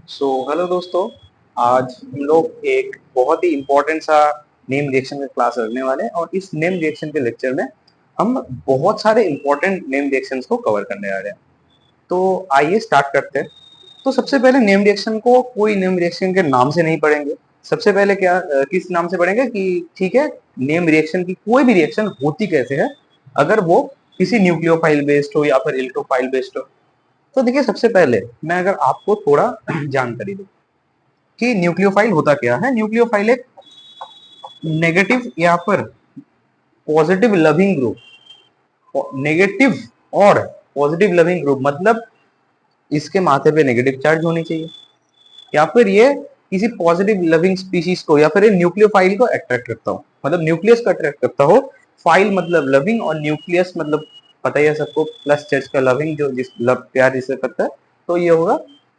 Hello दोस्तों। आज हम लोग एक बहुत ही इम्पोर्टेंट सा नेम रिएक्शन का क्लास रखने वाले हैं और इस नेम रिएक्शन के लेक्चर में हम बहुत सारे इम्पोर्टेंट नेम रिएक्शंस को कवर करने आ रहे हैं। तो आइए स्टार्ट करते हैं। तो सबसे पहले नेम रिएक्शन को कोई नेम रिएक्शन के नाम से नहीं पढ़ेंगे। सबसे पहले किस नाम से पढ़ेंगे कि ठीक है, नेम रिएक्शन की कोई भी रिएक्शन होती कैसे है, अगर वो किसी न्यूक्लियोफाइल बेस्ड हो या फिर इलेक्ट्रोफाइल बेस्ड हो। तो देखिए, सबसे पहले मैं अगर आपको थोड़ा जानकारी दूं कि न्यूक्लियोफाइल होता क्या है। न्यूक्लियोफाइल एक नेगेटिव या फिर पॉजिटिव लविंग ग्रुप, नेगेटिव और पॉजिटिव लविंग ग्रुप मतलब इसके माथे पे नेगेटिव चार्ज होनी चाहिए, या फिर ये किसी पॉजिटिव लविंग स्पीशीज को या फिर ये न्यूक्लियोफाइल को अट्रैक्ट करता हो, मतलब न्यूक्लियस को अट्रैक्ट करता हो। फाइल मतलब लविंग और न्यूक्लियस मतलब पता ही है सबको, प्लस चर्च का लविंग जो जिस लव प्यार जिसे करता है, तो ये होगा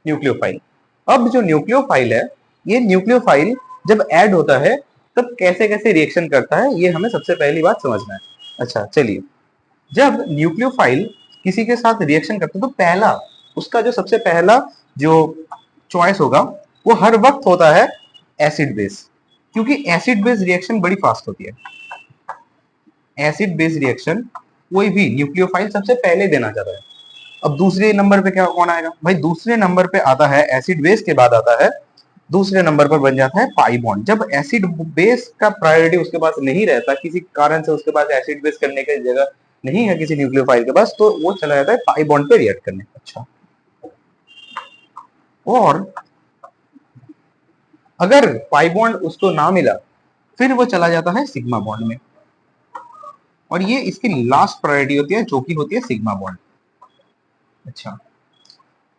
न्यूक्लियोफाइल। अब जो न्यूक्लियोफाइल है, ये न्यूक्लियोफाइल जब ऐड होता है तब कैसे कैसे रिएक्शन करता है, ये हमें सबसे पहली बात समझना है। अच्छा चलिए, जब न्यूक्लियोफाइल किसी के साथ रिएक्शन करता है तो पहला उसका जो सबसे पहला जो चॉइस होगा वो हर वक्त होता है एसिड बेस, क्योंकि एसिड बेस रिएक्शन बड़ी फास्ट होती है। एसिड बेस रिएक्शन कोई भी न्यूक्लियोफाइल सबसे पहले देना चाहता है। अब दूसरे नंबर पे क्या कौन आएगा भाई? दूसरे नंबर पे आता है एसिड बेस के बाद आता है, दूसरे नंबर पर बन जाता है पाई बॉन्ड। जब एसिड बेस का प्रायोरिटी उसके पास नहीं रहता, किसी कारण से उसके पास एसिड बेस करने की जगह नहीं है किसी न्यूक्लियोफाइल के पास, तो वो चला जाता है पाई बॉन्ड पे रिएक्ट करने। अच्छा, और अगर पाई बॉन्ड उसको ना मिला फिर वो चला जाता है सिग्मा बॉन्ड में, और ये इसकी लास्ट प्रायोरिटी होती है जो कि होती है सिग्मा बॉन्ड। अच्छा,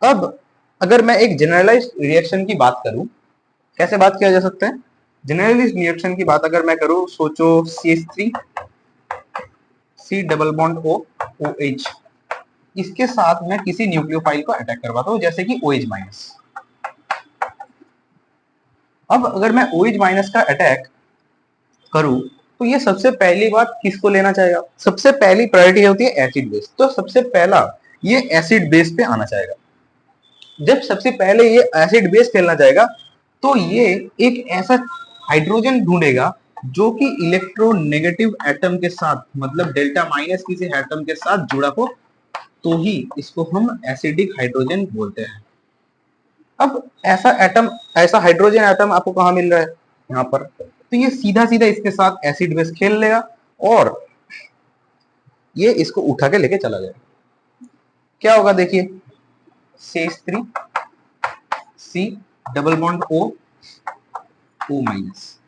अब अगर मैं एक जनरलाइज्ड रिएक्शन की बात करूं, कैसे बात किया जा सकता है जनरलाइज्ड रिएक्शन की बात अगर मैं करूं, सोचो CH3 C double bond O OH, इसके साथ मैं किसी न्यूक्लियोफाइल को अटैक करवाता हूं जैसे कि OH माइनस। अब अगर मैं OH माइनस का अटैक करूं तो ये सबसे पहली बात किसको लेना चाहेगा? सबसे पहली प्रायोरिटी होती है एसिड बेस, तो सबसे पहला ये एसिड बेस पे आना चाहेगा। जब सबसे पहले ये एसिड बेस खेलना चाहेगा तो ये एक ऐसा हाइड्रोजन ढूंढेगा जो कि इलेक्ट्रोनेगेटिव एटम के साथ, मतलब डेल्टा माइनस किसी एटम के साथ जुड़ा हो, तो ही इसको हम एसिडिक हाइड्रोजन बोलते हैं। अब ऐसा एटम, ऐसा हाइड्रोजन एटम आपको कहां मिल रहा है? यहाँ पर। तो ये सीधा सीधा इसके साथ एसिड बेस खेल लेगा और ये इसको उठा के लेके चला जाएगा। क्या होगा देखिए, CH3 C double bond O minus.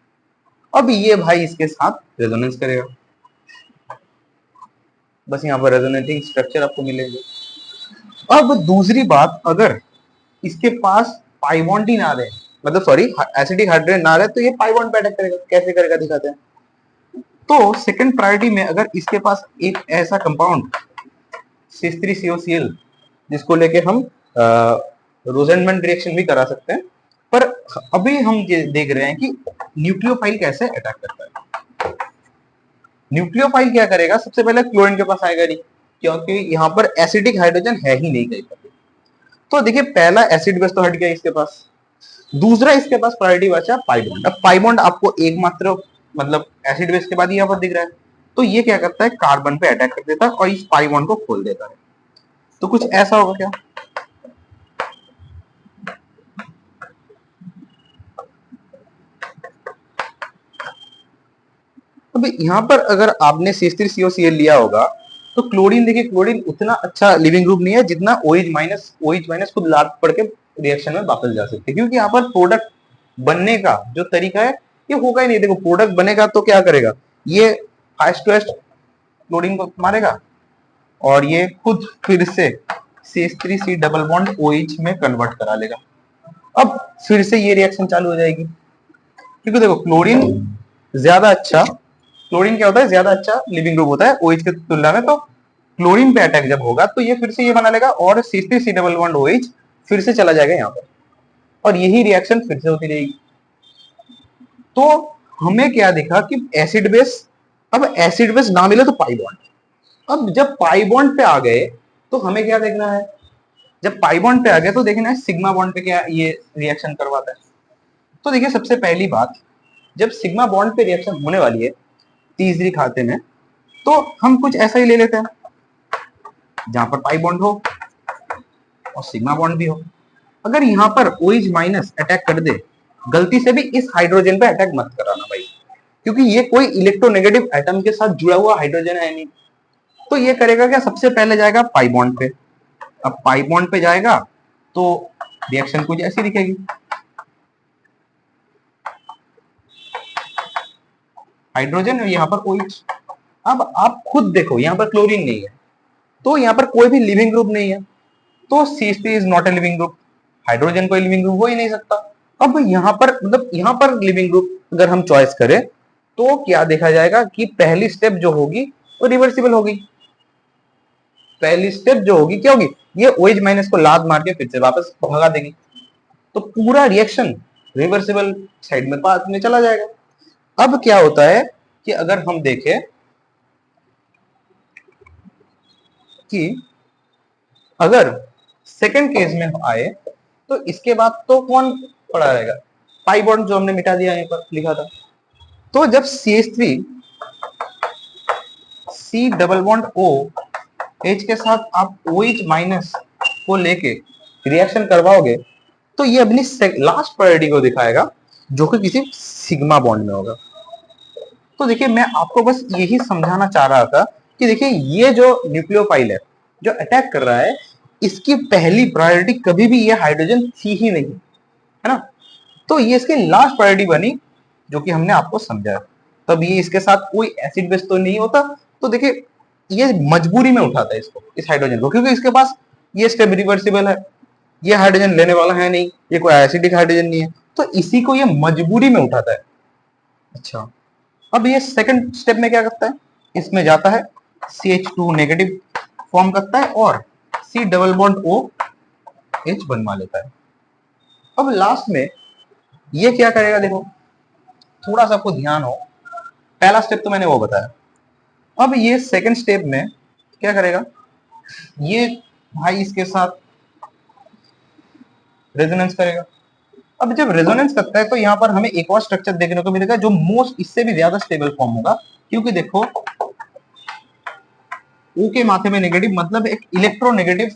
अब ये भाई इसके साथ रेजोनेंस करेगा, बस यहाँ पर रेजोनेटिंग स्ट्रक्चर आपको मिलेगा। अब दूसरी बात, अगर इसके पास पाई बॉन्ड ही ना रहे, मतलब सॉरी एसिडिक हाइड्रोजन ना रहे, तो ये पाई बॉन्ड पे अटैक करेगा। कैसे करेगा दिखाते हैं। तो सेकंड प्रायोरिटी में अगर इसके पास एक ऐसा कंपाउंड C3COCl, जिसको लेके हम रोजेनमेंट रिएक्शन भी करा सकते हैं, पर अभी हम ये देख रहे हैं कि न्यूक्लियोफाइल कैसे अटैक करता है। न्यूक्लियोफाइल क्या करेगा? सबसे पहले क्लोरीन के पास आएगा नहीं, क्योंकि यहाँ पर एसिडिक हाइड्रोजन है ही नहीं कहीं पर। तो देखिए, पहला एसिड बेस तो हट गया इसके पास, दूसरा इसके पास प्रायोरिटी बचा पाई बॉन्ड। अब पाई बॉन्ड आपको एकमात्र, मतलब एसिड बेस के बाद यहाँ पर दिख रहा है, तो ये क्या करता है, कार्बन पे अटैक कर देता है और इस पाई बॉन्ड को खोल देता है। तो कुछ ऐसा होगा क्या? अब यहाँ पर अगर आपने CH3COCl लिया होगा तो क्लोरीन, देखिए क्लोरीन उतना अच्छा लिविंग ग्रुप नहीं है जितना OH माइनस खुद लात पड़ के रिएक्शन में वापस जा सकते हैं, क्योंकि यहाँ पर प्रोडक्ट बनने का जो तरीका है ये होगा ही नहीं। देखो, प्रोडक्ट बनेगा तो क्या करेगा, ये फास्ट टू क्लोरीन को मारेगा और ये खुद फिर से CH3C डबल बॉन्ड OH में कन्वर्ट करा लेगा। अब फिर से ये रिएक्शन चालू हो जाएगी, क्योंकि देखो क्लोरीन ज्यादा अच्छा, क्लोरीन क्या होता है, ज्यादा अच्छा लिविंग ग्रुप होता है OH की तुलना में। तो क्लोरीन पे अटैक जब होगा तो ये फिर से ये बना लेगा और C3C डबल बॉन्ड OH फिर से चला जाएगा यहाँ पर, और यही रिएक्शन फिर से होती रहेगी। तो हमें क्या दिखा कि एसिड बेस, अब एसिड बेस ना मिले तो पाई बॉन्ड। अब जब पाई बॉन्ड पे आ गए तो हमें क्या देखना है, जब पाई बॉन्ड पे आ गया तो देखना सिग्मा बॉन्ड पे क्या ये रिएक्शन करवाता है। तो देखिए सबसे पहली बात, जब सिग्मा बॉन्ड पे रिएक्शन होने वाली है तीसरी खाते में, तो हम कुछ ऐसा ही ले लेते हैं जहां पर पाई बॉन्ड हो और सिग्मा बॉन्ड भी हो। अगर यहाँ पर OH माइनस अटैक कर दे, गलती से भी इस हाइड्रोजन पे अटैक मत कराना भाई, क्योंकि ये कोई इलेक्ट्रोनेगेटिव एटम के साथ जुड़ा हुआ हाइड्रोजन है नहीं। तो ये करेगा क्या, सबसे पहले जाएगा पाई बॉन्ड पे। अब पाई बॉन्ड पे जाएगा तो रिएक्शन कुछ ऐसी दिखेगी, हाइड्रोजन और यहाँ पर OH। अब आप खुद देखो यहाँ पर क्लोरीन नहीं है, तो यहाँ पर कोई भी लिविंग ग्रुप नहीं है, तो CH3 is not a leaving group, hydrogen कोई लिविंग ग्रुप हो ही नहीं सकता। अब यहाँ पर मतलब यहाँ पर लिविंग ग्रुप अगर हम चॉइस करें तो क्या देखा जाएगा कि पहली स्टेप जो होगी वो रिवर्सिबल होगी। पहली स्टेप जो होगी क्या होगी, ये OH माइनस को लात मार के फिर से वापस भगा देगी, तो पूरा रिएक्शन रिवर्सिबल साइड में पाथ में चला जाएगा। अब क्या होता है कि अगर हम देखें कि अगर सेकंड केस में आए तो इसके बाद तो कौन पड़ा रहेगा, पाई बॉन्ड जो हमने मिटा दिया यहाँ पर लिखा था। तो जब CH3 C double bond O H के साथ आप OH माइनस को लेके रिएक्शन करवाओगे तो ये अपनी लास्ट प्रायोरिटी को दिखाएगा जो कि किसी सिग्मा बॉन्ड में होगा। तो देखिए मैं आपको बस यही समझाना चाह रहा था कि देखिए ये जो न्यूक्लियोफाइल है जो अटैक कर रहा है, इसकी पहली प्रायोरिटी कभी भी ये हाइड्रोजन थी ही नहीं, है ना। तो ये इसकी लास्ट प्रायोरिटी बनी जो कि हमने आपको समझाया। तब ये इसके साथ कोई एसिड बेस तो नहीं होता, तो देखिए ये मजबूरी में उठाता है इसको, इस हाइड्रोजन को, क्योंकि इसके पास ये स्टेप रिवर्सिबल है, ये हाइड्रोजन लेने वाला है नहीं, ये कोई एसिडिक हाइड्रोजन नहीं है, तो इसी को ये मजबूरी में उठाता है। अच्छा, अब ये सेकंड स्टेप में क्या करता है, इसमें जाता है CH2 नेगेटिव फॉर्म करता है और C डबल बॉन्ड OH बनवा लेता है। अब लास्ट में ये क्या करेगा, देखो थोड़ा सा आपको ध्यान हो, पहला स्टेप तो मैंने वो बताया। अब ये सेकंड स्टेप में क्या करेगा, ये भाई इसके साथ रेजोनेंस करेगा। अब जब रेजोनेंस करता है तो यहाँ पर हमें एक और स्ट्रक्चर देखने को मिलेगा जो मोस्ट इससे भी ज्यादा स्टेबल फॉर्म होगा, क्योंकि देखो O के माथे में नेगेटिव मतलब एक इलेक्ट्रोनेगेटिव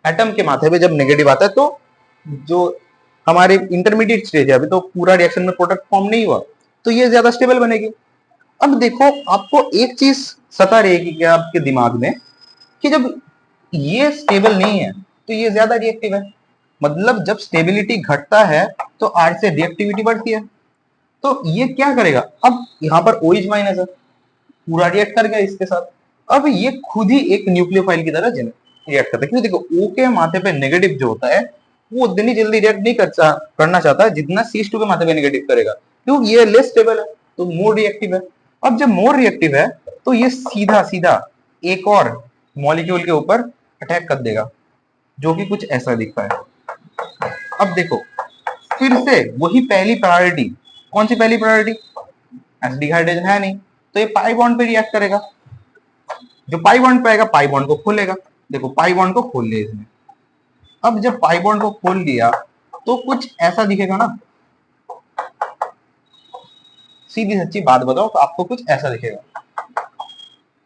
एटम के माथे पे जब नेगेटिव आता है तो जो हमारे इंटरमीडिएट स्टेज है, अभी तो पूरा रिएक्शन में प्रोडक्ट फॉर्म नहीं हुआ, तो ये ज्यादा स्टेबल बनेगी। अब देखो आपको एक चीज सता रहेगी क्या आपके दिमाग में कि जब ये स्टेबल नहीं है तो ये ज्यादा रिएक्टिव है, मतलब जब स्टेबिलिटी घटता है तो R से रिएक्टिविटी बढ़ती है। तो ये क्या करेगा, अब यहाँ पर OH माइनस है, पूरा रिएक्ट कर गया इसके साथ। अब ये खुद ही एक न्यूक्लियोफाइल की तरह रिएक्ट करता है, क्योंकि देखो O के माथे पे नेगेटिव जो होता है वो उतनी जल्दी रिएक्ट नहीं करना चाहता जितना CH2 के माथे पे नेगेटिव करेगा, क्योंकि ये लेस स्टेबल है तो मोर रिएक्टिव है। अब जब मोर रिएक्टिव है तो ये सीधा सीधा एक और मॉलिक्यूल के ऊपर अटैक कर देगा जो कि कुछ ऐसा दिखता है। अब देखो फिर से वही पहली प्रायोरिटी, कौन सी पहली प्रायोरिटी, एसिडिक हाइड्रोजन है नहीं, तो ये पाई बॉन्ड पे रिएक्ट करेगा, जो पाई बॉन्ड पे आएगा पाई बॉन्ड को खोलेगा। देखो पाई बॉन्ड को खोल लिया इसने। अब जब पाई बॉन्ड को खोल लिया तो कुछ ऐसा दिखेगा ना, सीधी सच्ची बात बताओ तो आपको कुछ ऐसा दिखेगा,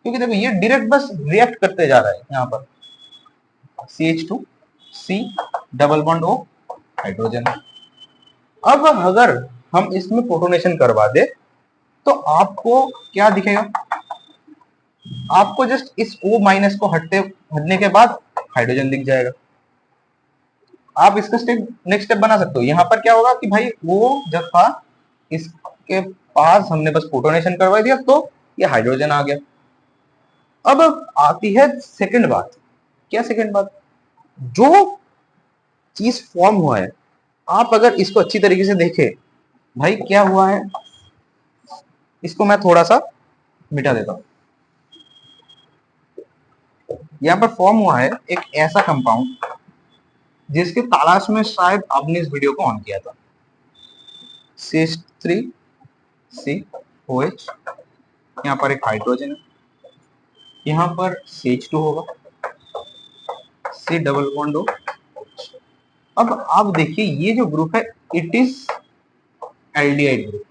क्योंकि देखो ये डायरेक्ट बस रिएक्ट करते जा रहा है यहाँ पर CH2 C double bond O hydrogen. अब अगर हम इसमें प्रोटोनेशन करवा दे तो आपको क्या दिखेगा, आपको जस्ट इस O माइनस को हटने के बाद हाइड्रोजन दिख जाएगा। आप इसका स्टेप नेक्स्ट स्टेप बना सकते हो। यहाँ पर क्या होगा कि भाई वो जब था इसके पास हमने बस प्रोटोनेशन करवा दिया तो ये हाइड्रोजन आ गया। अब आती है सेकंड बात, क्या सेकंड बात, जो चीज फॉर्म हुआ है आप अगर इसको अच्छी तरीके से देखें, भाई क्या हुआ है, इसको मैं थोड़ा सा मिटा देता हूं। यहाँ पर फॉर्म हुआ है एक ऐसा कंपाउंड जिसके तलाश में शायद आपने इस वीडियो को ऑन किया था, CH3COH, यहाँ पर एक हाइड्रोजन है, यहाँ पर CH2 होगा, C डबल बॉन्ड O अब आप देखिए ये जो ग्रुप है it is aldehyde group,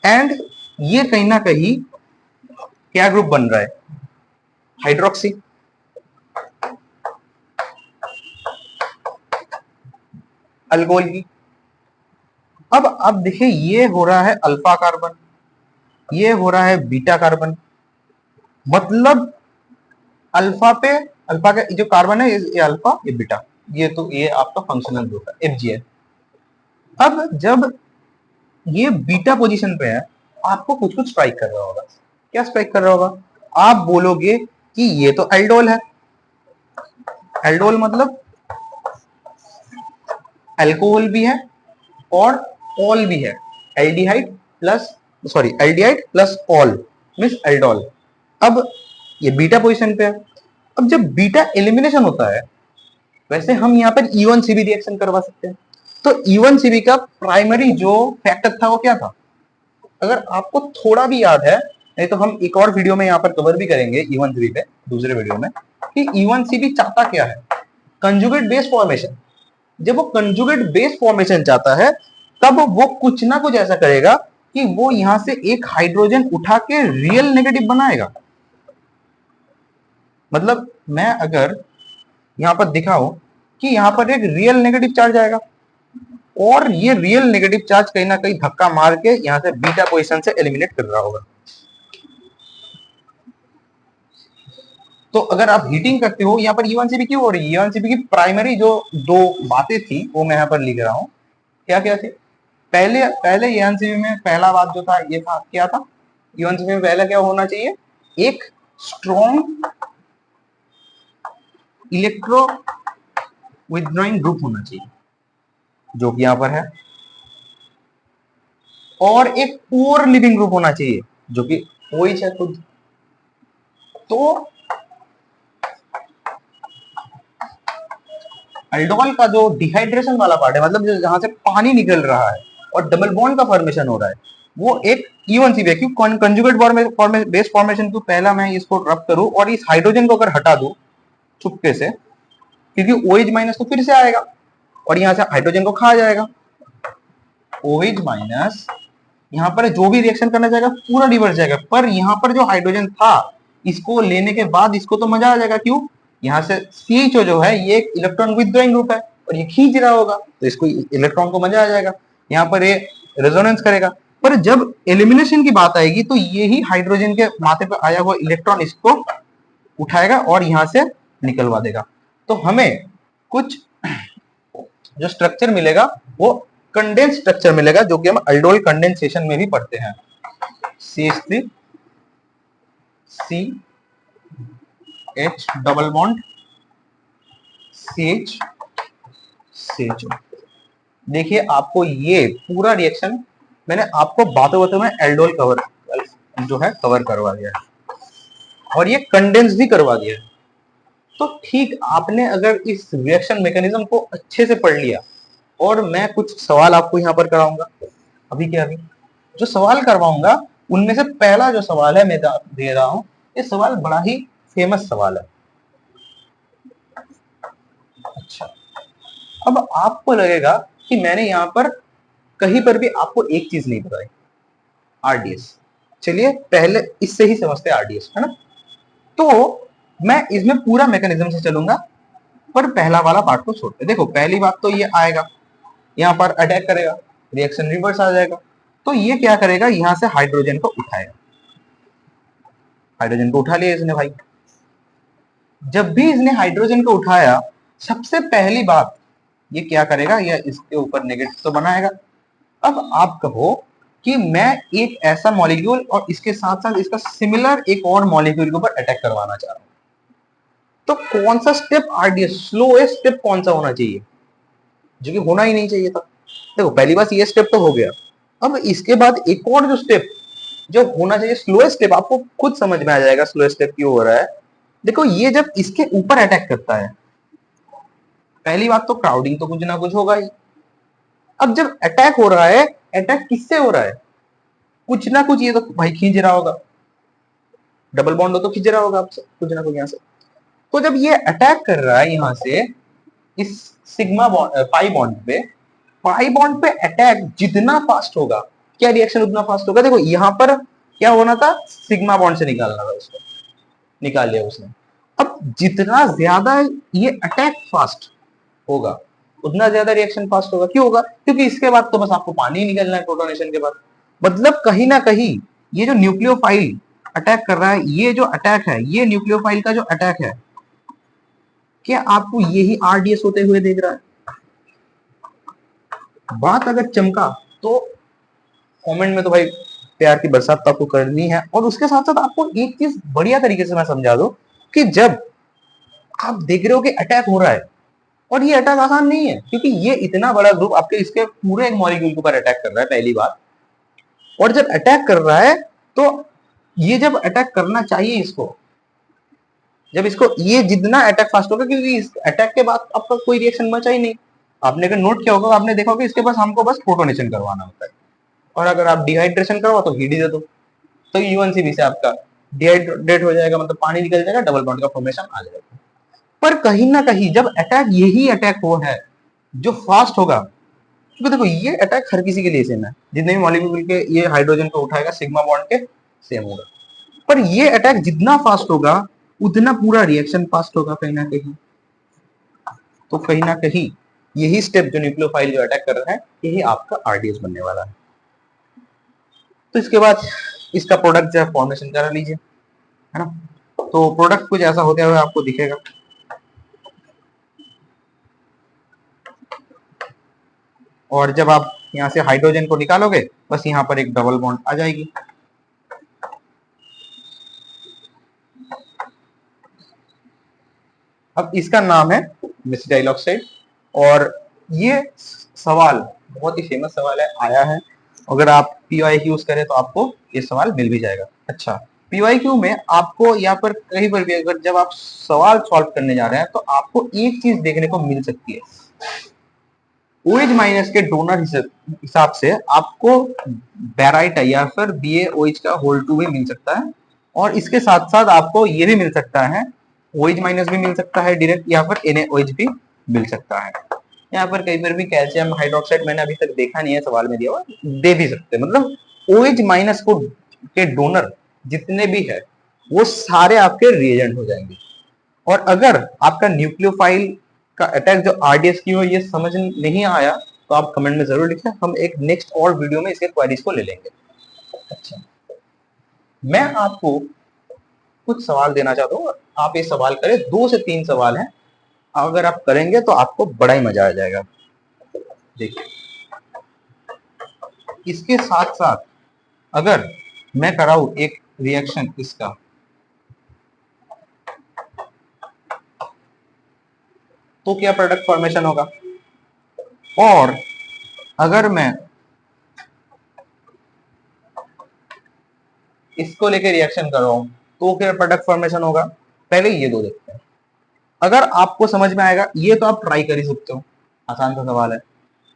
and ये कहीं ना कहीं क्या ग्रुप बन रहा है, हाइड्रोक्सी। अल्कोहल की। अब आप देखिए ये हो रहा है अल्फा कार्बन, ये हो रहा है बीटा कार्बन, मतलब अल्फा पे, अल्फा का जो कार्बन है ये अल्फा ये बीटा, ये तो ये आपका फंक्शनल ग्रुप है एफजीएफ। अब जब ये बीटा पोजीशन पे है, आपको कुछ कुछ स्ट्राइक कर रहा होगा। क्या स्ट्राइक कर रहा होगा, आप बोलोगे कि ये तो एल्डोल है। एल्डोल मतलब अल्कोहल भी है और ऑल भी है, aldehyde plus, sorry aldehyde plus all means aldol. अब ये बीटा पोजीशन पे है। अब जब बीटा एलिमिनेशन होता है, वैसे हम यहाँ पर E1CB रिएक्शन करवा सकते हैं। तो E1CB का प्राइमरी जो फैक्टर था वो क्या था, अगर आपको थोड़ा भी याद है, नहीं तो हम एक और वीडियो में यहाँ पर कवर भी करेंगे E1CB पे, दूसरे वीडियो में, कि E1CB चाहता क्या है, कंजुगेट बेस फॉर्मेशन। जब वो कंजुगेट बेस फॉर्मेशन चाहता है तब वो कुछ ना कुछ ऐसा करेगा कि वो यहां से एक हाइड्रोजन उठा के रियल नेगेटिव बनाएगा। मतलब मैं अगर यहां पर दिखाऊं कि यहां पर एक रियल नेगेटिव चार्ज आएगा और ये रियल नेगेटिव चार्ज कहीं ना कहीं धक्का मार के यहां से बीटा पोजीशन से एलिमिनेट कर रहा होगा। तो अगर आप हीटिंग करते हो, यहाँ पर E1CB क्यों हो रही है, E1CB की प्राइमरी जो दो बातें थी वो मैं यहाँ पर लिख रहा हूं। क्या क्या थी, पहले पहले E1CB में पहला बात जो था ये था, क्या था E1CB में पहला क्या होना चाहिए, एक स्ट्रॉन्ग इलेक्ट्रो विथड्रॉइंग ग्रुप होना चाहिए, जो कि यहां पर है, और एक पुअर लिविंग ग्रुप होना चाहिए, जो कि OH है खुद। तो अल्डोल का जो डिहाइड्रेशन वाला पार्ट है, मतलब जहां से पानी निकल रहा है और डबल बॉन्ड का फॉर्मेशन हो रहा है, वो एक E1CB है। क्यों कंजुगेट बेस फॉर्मेशन को पहला मैं इसको रब करूं और इस हाइड्रोजन को अगर हटा दूं चुपके से, क्योंकि OH माइनस तो फिर से आएगा और यहां से हाइड्रोजन को खा जाएगा। OH माइनस यहाँ पर जो भी रिएक्शन करना चाहेगा पूरा रिवर्स जाएगा, पर यहाँ पर जो हाइड्रोजन था इसको लेने के बाद इसको तो मजा आ जाएगा। क्यों, यहाँ से CHO जो है ये एक इलेक्ट्रॉन विथड्रॉइंग ग्रुप है और ये खींच रहा होगा, तो इसको इलेक्ट्रॉन को मजा आ जाएगा, यहाँ पर ये रेजोनेंस करेगा। पर जब एलिमिनेशन की बात आएगी तो यही हाइड्रोजन के माथे पर आया हुआ इलेक्ट्रॉन इसको उठाएगा और यहां से निकलवा देगा। तो हमें कुछ जो स्ट्रक्चर मिलेगा वो कंडेंस स्ट्रक्चर मिलेगा, जो कि हम अल्डोल कंडेंसेशन में भी पढ़ते हैं। CH3 CH double bond CH CHO। देखिए आपको ये पूरा रिएक्शन मैंने आपको बातों बातों में एल्डोल कवर जो है कवर करवा दिया है और ये कंडेंस भी करवा दिया है। तो ठीक आपने अगर इस रिएक्शन मैकेनिज्म को अच्छे से पढ़ लिया, और मैं कुछ सवाल आपको यहाँ पर कराऊंगा अभी के अभी, जो सवाल करवाऊंगा उनमें से पहला जो सवाल है मैं दे रहा हूं, ये सवाल बड़ा ही फेमस सवाल है। अच्छा, अब आपको लगेगा कि मैंने यहाँ पर कहीं पर भी आपको एक चीज नहीं बताई, RDS। चलिए पहले इससे ही समझते हैं RDS, है ना। तो मैं इसमें पूरा मैकेनिज्म से चलूंगा, पर पहला वाला पार्ट को छोड़ते। देखो पहली बात तो ये आएगा यहाँ पर अटैक करेगा, रिएक्शन रिवर्स आ जाएगा। तो ये क्या करेगा, यहां से हाइड्रोजन को उठाएगा, हाइड्रोजन को उठा लिया इसने भाई। जब भी इसने हाइड्रोजन को उठाया, सबसे पहली बात ये क्या करेगा, या इसके ऊपर नेगेटिव तो बनाएगा। अब आप कहो कि मैं एक ऐसा मॉलिक्यूल और इसके साथ साथ इसका सिमिलर एक और मॉलिक्यूल के ऊपर अटैक करवाना चाह रहा हूं, तो कौन सा स्टेप RDS स्लोएस्ट स्टेप कौन सा होना चाहिए, जो कि होना ही नहीं चाहिए था। देखो पहली बात ये स्टेप तो हो गया। अब इसके बाद एक और जो स्टेप जो होना चाहिए स्लोएस्ट स्टेप, आपको खुद समझ में आ जाएगा स्लोएस्ट स्टेप क्यों हो रहा है। देखो ये जब इसके ऊपर अटैक करता है, पहली बात तो क्राउडिंग तो कुछ ना कुछ होगा ही। अब जब अटैक हो रहा है, अटैक किससे हो रहा है, कुछ ना कुछ ये तो भाई खींच रहा होगा, डबल बॉन्ड हो तो खींच रहा होगा आपसे कुछ ना कुछ यहां से। तो जब ये अटैक कर रहा है यहां से, इस सिग्मा बॉन्ड पाई बॉन्ड पे अटैक जितना फास्ट होगा, क्या रिएक्शन उतना फास्ट होगा। देखो यहां पर क्या होना था, सिग्मा बॉन्ड से निकालना था उसको, निकाल लिया उसने। अब जितना ज्यादा ये अटैक फास्ट होगा उतना ज्यादा रिएक्शन फास्ट होगा। क्यों होगा, क्योंकि इसके बाद तो बस आपको पानी ही निकलना है प्रोटोनेशन के बाद। मतलब कहीं ना कहीं ये जो न्यूक्लियोफाइल अटैक कर रहा है, ये जो अटैक है, ये न्यूक्लियोफाइल का जो अटैक है, क्या आपको यही आरडीएस होते हुए देख रहा है। बात अगर चमका तो कमेंट में तो भाई प्यार की बरसात तो आपको करनी है। और उसके साथ साथ आपको एक चीज बढ़िया तरीके से मैं समझा दूं कि जब आप देख रहे हो कि अटैक हो रहा है, और ये अटैक आसान नहीं है क्योंकि ये इतना बड़ा ग्रुप आपके इसके पूरे एक मॉलिक्यूल के ऊपर अटैक कर रहा है पहली बार। और जब अटैक कर रहा है तो ये जब अटैक करना चाहिए इसको, जब इसको ये जितना अटैक फास्ट होगा, क्योंकि इस अटैक के बाद आपका कोई रिएक्शन बचा ही नहीं। आपने अगर नोट किया होगा, आपने देखा होगा इसके पास हमको बस प्रोटोनेशन करवाना होता है, और अगर आप डिहाइड्रेशन करवाओ तो हीट ही दे दो, तो यूएनसीबी से आपका डिहाइड्रेट हो जाएगा, मतलब पानी निकल जाएगा, डबल बॉन्ड का फॉर्मेशन आ जाएगा। पर कहीं ना कहीं जब अटैक यही अटैक हो है जो फास्ट होगा, क्योंकि देखो ये अटैक हर किसी के लिए सेम है, जितने भी मॉलिक्यूल के ये हाइड्रोजन को उठाएगा सिग्मा बॉन्ड के सेम होगा। पर ये अटैक जितना फास्ट होगा उतना पूरा रिएक्शन फास्ट होगा कहीं ना कहीं। तो कहीं ना कहीं यही स्टेप जो न्यूक्लियोफाइल जो अटैक कर रहा है, यही आपका आरडीएस बनने वाला है। तो इसके बाद इसका प्रोडक्ट जो है फॉर्मेशन करा लीजिए, है ना। तो प्रोडक्ट कुछ ऐसा होते हुए आपको दिखेगा। और जब आप यहाँ से हाइड्रोजन को निकालोगे, बस यहाँ पर एक डबल बॉन्ड आ जाएगी। अब इसका नाम है मेसिटाइल ऑक्साइड। और ये सवाल बहुत ही फेमस सवाल है, आया है। अगर आप पीवाईक्यू यूज करें तो आपको ये सवाल मिल भी जाएगा। अच्छा, पीवाईक्यू में आपको यहाँ पर कहीं पर भी अगर जब आप सवाल सॉल्व करने जा रहे हैं तो आपको एक चीज देखने को मिल सकती है, OH माइनस के डोनर हिसाब से आपको बेराइट या फिर BaOH का होल 2 भी मिल सकता है। और इसके साथ साथ आपको ये भी मिल सकता है, OH माइनस भी मिल सकता है डायरेक्ट, या फिर NaOH भी मिल सकता है। यहाँ पर कहीं पर भी कैल्शियम हाइड्रोक्साइड मैंने अभी तक देखा नहीं है, सवाल में दिया हुआ, दे भी सकते हैं। मतलब OH माइनस को के डोनर जितने भी है वो सारे आपके रिएजेंट हो जाएंगे। और अगर आपका न्यूक्लियोफाइल का अटैक जो आरडीएस की हो ये समझ नहीं आया तो आप कमेंट में जरूर लिखें, हम एक नेक्स्ट और वीडियो में इसके क्वेरीज को ले लेंगे। अच्छा, मैं आपको कुछ सवाल देना चाहता हूँ, आप ये सवाल करें, 2 से 3 सवाल हैं, अगर आप करेंगे तो आपको बड़ा ही मजा आ जाएगा। देखिए, इसके साथ साथ अगर मैं कराऊं एक रिएक्शन इसका, तो क्या प्रोडक्ट फॉर्मेशन होगा। और अगर मैं इसको लेके रिएक्शन कर रहा हूं तो क्या प्रोडक्ट फॉर्मेशन होगा। पहले ये दो देखते हैं, अगर आपको समझ में आएगा ये तो आप ट्राई कर ही सकते हो, आसान सा सवाल है।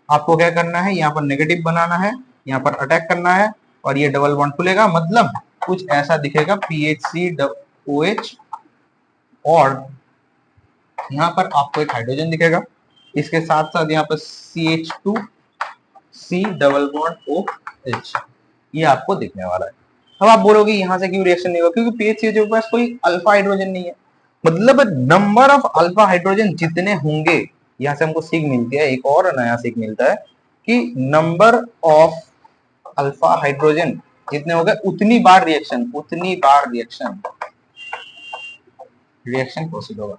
आपको क्या करना है, यहाँ पर नेगेटिव बनाना है, यहाँ पर अटैक करना है, और ये डबल बॉन्ड खुलेगा, मतलब कुछ ऐसा दिखेगा PHCOH, और यहाँ पर आपको एक हाइड्रोजन दिखेगा, इसके साथ साथ यहाँ पर CH2C डबल बॉन्ड OH, ये आपको दिखने वाला है। अब आप बोलोगे यहाँ से क्यों रिएक्शन नहीं होगा, क्योंकि PHCOH के पास कोई अल्फा हाइड्रोजन नहीं है। मतलब नंबर ऑफ अल्फा हाइड्रोजन जितने होंगे, यहाँ से हमको सीख मिलती है, एक और नया सीख मिलता है कि नंबर ऑफ अल्फा हाइड्रोजन जितने हो गए उतनी बार रिएक्शन प्रोसीड होगा।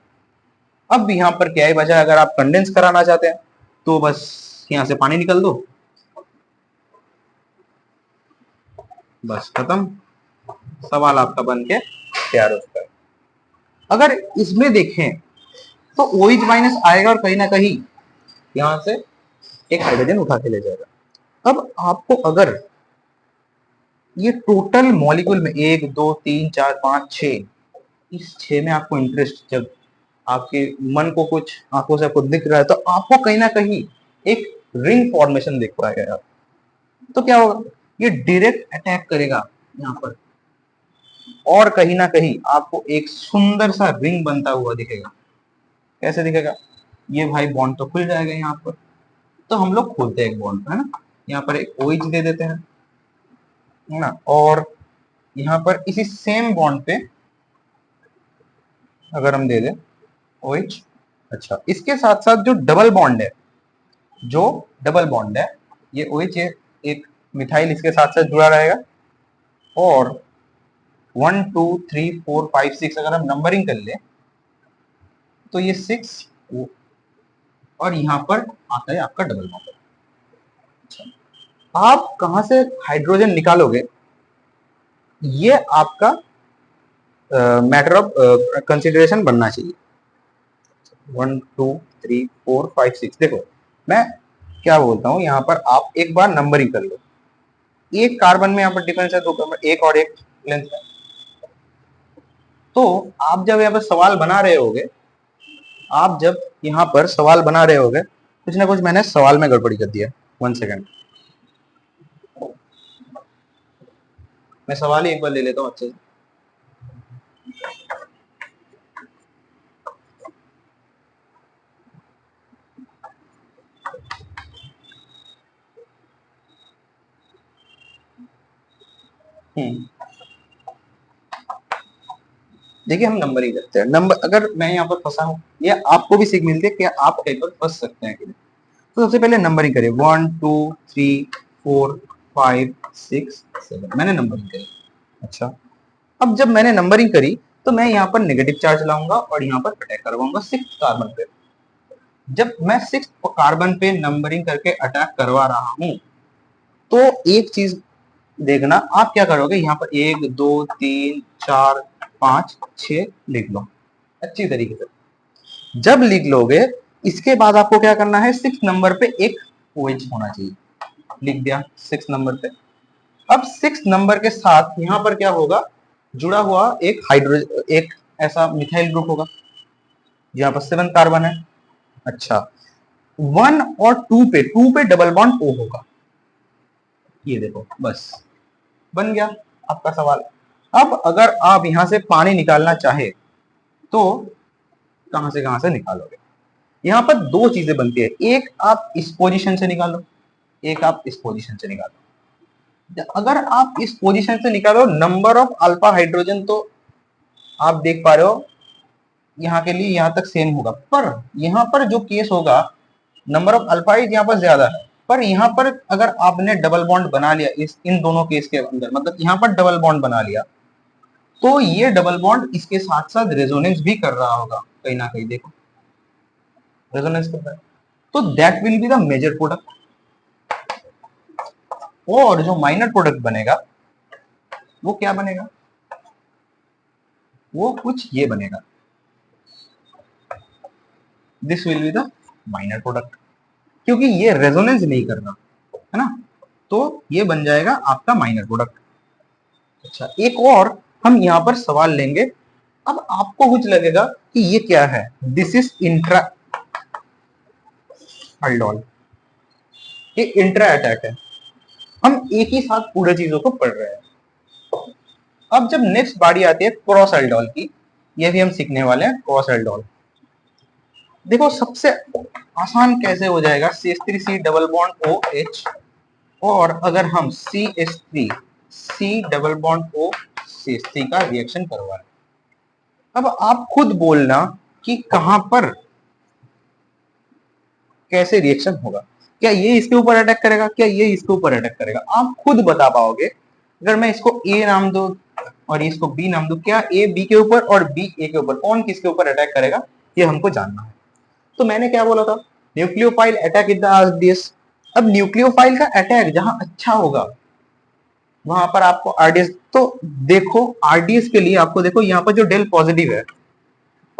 अब यहाँ पर क्या ही बचा, अगर आप कंडेंस कराना चाहते हैं तो बस यहाँ से पानी निकल दो, बस खत्म, सवाल आपका बन के तैयार हो चुका है। अगर इसमें देखें तो OH माइनस आएगा और कहीं ना कहीं यहां से एक हाइड्रोजन उठा के ले जाएगा। अब आपको अगर ये टोटल मॉलिक्यूल में 1 2 3 4 5 6, इस 6 में आपको इंटरेस्ट, जब आपके मन को कुछ आंखों से आपको दिख रहा है तो आपको कहीं ना कहीं एक रिंग फॉर्मेशन दिख पाएगा आप। तो क्या होगा, ये डायरेक्ट अटैक करेगा यहाँ पर, और कहीं ना कहीं आपको एक सुंदर सा रिंग बनता हुआ दिखेगा। कैसे दिखेगा, ये भाई बॉन्ड तो खुल जाएगा यहाँ पर। तो हम लोग खोलते हैं एक बॉन्ड, है ना, यहाँ पर एक OH दे देते हैं, है ना, और यहाँ पर इसी सेम बॉन्ड पे अगर हम दे दें OH, अच्छा, इसके साथ साथ जो डबल बॉन्ड है, जो डबल बॉन्ड है, ये OH एक मिथाइल इसके साथ साथ जुड़ा रहेगा, और 1 2 3 4 5 6 अगर हम नंबरिंग कर ले तो ये 6, और यहाँ पर आता है आपका डबल बॉन्ड। आप कहां से हाइड्रोजन निकालोगे, ये आपका मैटर ऑफ कंसिडरेशन बनना चाहिए। 1 2 3 4 5 6, देखो मैं क्या बोलता हूं, यहाँ पर आप एक बार नंबरिंग कर लो, एक कार्बन में यहाँ पर डिफरेंस है, दो कार्बन, एक और एक लेंथ है। तो आप जब यहाँ पर सवाल बना रहे होगे, आप जब यहाँ पर सवाल बना रहे होगे, कुछ ना कुछ मैंने सवाल में गड़बड़ी कर दिया, 1 सेकेंड, मैं सवाल ही एक बार ले लेता हूँ अच्छे से। देखिए हम नंबर ही करते हैं, नंबर अगर मैं यहाँ पर फंसा हूँ, ये आपको भी सीख मिलती है कि आप कहीं पर फंस सकते हैं कि नहीं। तो सबसे पहले नंबरिंग करिए, 1 2 3 4 5 6 7, मैंने नंबरिंग करी। अच्छा, अब जब मैंने नंबरिंग करी तो मैं यहाँ पर नेगेटिव चार्ज लाऊंगा और यहाँ पर अटैक करवाऊंगा 6th कार्बन पे। जब मैं 6th कार्बन पे नंबरिंग करके अटैक करवा रहा हूं, तो एक चीज देखना, आप क्या करोगे, यहाँ पर 1 2 3 4 5 6 लिख लो अच्छी तरीके से। जब लिख लोगे, इसके बाद आपको क्या करना है, 6 नंबर पे एक OH होना चाहिए, लिख दिया 6 नंबर पे। अब 6 नंबर के साथ यहाँ पर क्या होगा, जुड़ा हुआ एक हाइड्रोजन, एक ऐसा मिथाइल ग्रुप होगा, यहाँ पर 7 कार्बन है। अच्छा, 1 और 2 पे डबल बॉन्ड O होगा, ये देखो बस बन गया आपका सवाल। अब अगर आप यहां से पानी निकालना चाहे तो कहां से निकालोगे, यहां पर दो चीजें बनती है, एक आप इस पोजीशन से निकालो, एक आप इस पोजीशन से निकालो। अगर आप इस पोजीशन से निकालो, नंबर ऑफ अल्फा हाइड्रोजन तो आप देख पा रहे हो यहाँ के लिए यहाँ तक सेम होगा, पर यहाँ पर जो केस होगा, नंबर ऑफ अल्फाइड यहाँ पर ज्यादा है, पर यहाँ पर अगर आपने डबल बॉन्ड बना लिया इस इन दोनों केस के अंदर, मतलब यहाँ पर डबल बॉन्ड बना लिया, तो ये डबल बॉन्ड इसके साथ साथ रेजोनेंस भी कर रहा होगा कहीं ना कहीं, देखो रेजोनेंस कर रहा है, तो that will be the major product. और जो माइनर प्रोडक्ट बनेगा वो क्या बनेगा, वो कुछ ये बनेगा, this will be the minor product, क्योंकि ये रेजोनेंस नहीं कर रहा है ना, तो ये बन जाएगा आपका माइनर प्रोडक्ट। अच्छा, एक और हम यहाँ पर सवाल लेंगे। अब आपको कुछ लगेगा कि ये क्या है, दिस इज इंट्रा अल्डोल, ये इंट्रा अटैक है, हम एक ही साथ पूरे चीजों को पढ़ रहे हैं। अब जब नेक्स्ट बारी आती है क्रॉस अल्डोल की, ये भी हम सीखने वाले हैं क्रॉस अल्डोल। देखो सबसे आसान कैसे हो जाएगा, CH3C डबल बॉन्ड OH, और अगर हम CH3C double bond O CH3 का रिएक्शन करवाएं, अब आप खुद बोलना कि कहां पर कैसे रिएक्शन होगा, क्या ये इसके ऊपर अटैक करेगा, क्या ये इसके ऊपर अटैक करेगा, आप खुद बता पाओगे। अगर मैं इसको A नाम दूं और इसको B नाम दूं, क्या A B के ऊपर और B A के ऊपर, कौन किसके ऊपर अटैक करेगा, ये हमको जानना है। तो मैंने क्या बोला था, nucleophile attack in the RDS. अब न्यूक्लियोफाइल का अटैक जहां अच्छा होगा वहां पर आपको आरडीएस, तो देखो आरडीएस के लिए आपको देखो यहाँ पर जो डेल पॉजिटिव है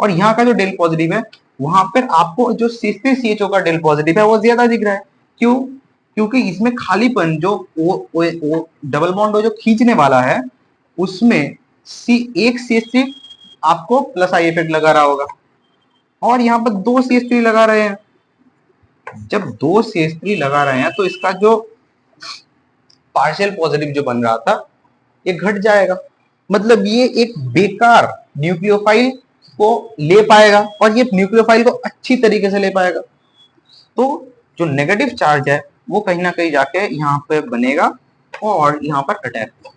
और यहाँ का जो डेल पॉजिटिव है, वहां पर आपको जो C3CHO का डेल पॉजिटिव है वो ज्यादा दिख रहा है। क्यों, क्योंकि इसमें खालीपन जो वो डबल बॉन्ड जो खींचने वाला है, उसमें एक CH3 आपको प्लस आई इफेक्ट लगा रहा होगा, और यहाँ पर 2 CH3 लगा रहे हैं। जब 2 CH3 लगा रहे हैं तो इसका जो पार्शियल पॉजिटिव जो बन रहा था ये घट जाएगा, मतलब ये एक बेकार न्यूक्लियोफाइल को ले पाएगा और ये न्यूक्लियोफाइल को अच्छी तरीके से ले पाएगा। तो जो नेगेटिव चार्ज है वो कहीं ना कहीं जाके यहाँ पे बनेगा और यहाँ पर अटैक होगा।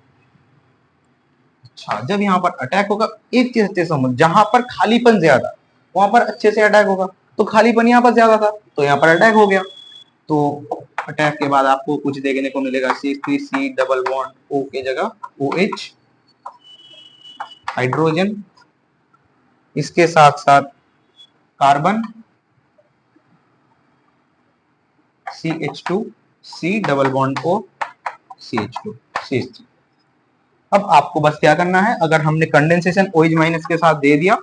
अच्छा, जब यहाँ पर अटैक होगा, एक चीज अच्छे से समझ, जहां पर खालीपन ज्यादा वहां पर अच्छे से अटैक होगा। तो खालीपन यहाँ पर ज्यादा था तो यहाँ पर अटैक हो गया। तो अटैक के बाद आपको कुछ देखने को मिलेगा, C3C डबल बॉन्ड O की जगह OH हाइड्रोजन, इसके साथ साथ carbon CH2 C double bond O CH2 CH3। अब आपको बस क्या करना है, अगर हमने कंडेंसेशन OH माइनस के साथ दे दिया,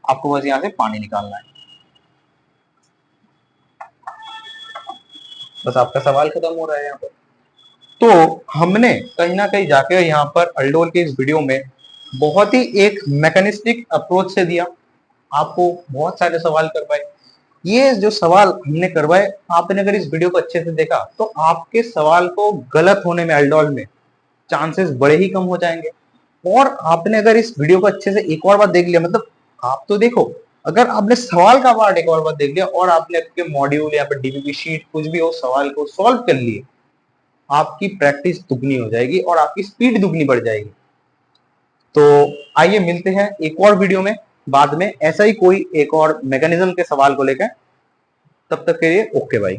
आपको बस यहां से पानी निकालना है। बस आपका सवाल खत्म हो रहा है यहाँ पर। तो हमने कहीं ना कहीं जाके यहाँ पर अल्डोल के इस वीडियो में बहुत ही एक मैकेनिस्टिक अप्रोच से दिया, आपको बहुत सारे सवाल करवाए। ये जो सवाल हमने करवाए, आपने अगर इस वीडियो को अच्छे से देखा तो आपके सवाल को गलत होने में अल्डोल में चांसेस बड़े ही कम हो जाएंगे। और आपने अगर इस वीडियो को अच्छे से एक और बार देख लिया, मतलब आप तो देखो, अगर आपने सवाल का पार्ट एक और बार देख लिया और आपने आपके मॉड्यूल या फिर डीबीपी शीट कुछ भी हो सवाल को सॉल्व कर लिए, आपकी प्रैक्टिस दुगनी हो जाएगी और आपकी स्पीड दुगनी बढ़ जाएगी। तो आइए मिलते हैं एक और वीडियो में बाद में, ऐसा ही कोई एक और मैकेनिज्म के सवाल को लेकर। तब तक के लिए ओके भाई।